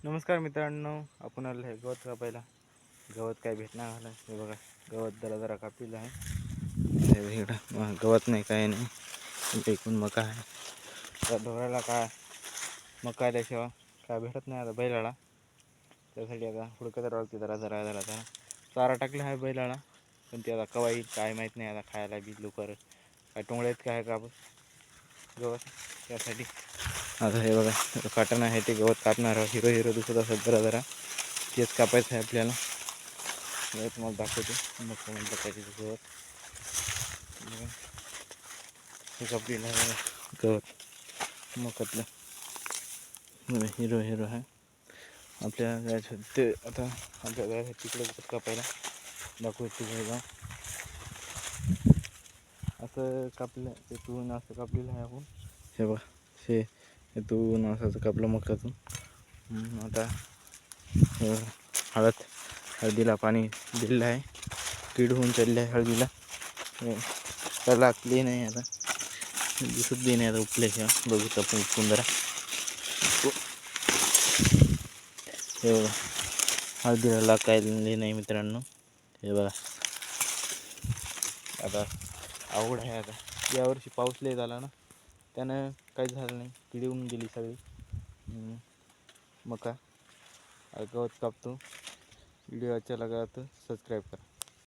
नमस्कार मित्रांनो, आपण आलो आहे गवत कापायला. गवत काय भेटणार झालं हे बघा. गवत जरा कापलेलं आहे. इकडं गवत नाही काय नाही, एकूण मका आहे. तर ढोराला काय मका आल्याशिवाय काय भेटत नाही. आता बैलाला त्यासाठी आता हुडकत राहते जरा चारा टाकला आहे बैलाला, पण ते आता कवा येईल काय माहीत नाही. आता खायला बी लवकर काय टोंगळ्यात काय कापत गवत त्यासाठी आता हे बघा काटण आहे ते गवत कापणार. हिरो दिसत असत जरा तेच कापायचं आहे आपल्याला. तुम्हाला दाखवतो मग म्हणतात त्याचे गवत हे कापलेलं आहे गवत मकातलं. हिरो आहे आपल्या जायचं ते. आता आपल्या जायचं तिकडे गवत कापायला दाखवतो तिकडे जाऊ. असं कापलं ते तून असं कापलेलं आहे आपण. हे बघा हे तून असं कापलं मकातून. आता हळदीला पाणी दिलेलं आहे. कीड होऊन चालली आहे हळदीला. त्याला लागली नाही आता, दिसत बी नाही आता उपल्याशिवाय. बघू आपण उपकून जरा. हे बघा हळदीला लागायला नाही मित्रांनो. हे बघा आता आवड आहे. आता यावर्षी पाऊस लय झाला ना, त्यानं काहीच झालं नाही. किडी होऊन गेली सगळी. मका गवत कापतो. व्हिडिओ अच्छा लगा तो सबस्क्राईब करा.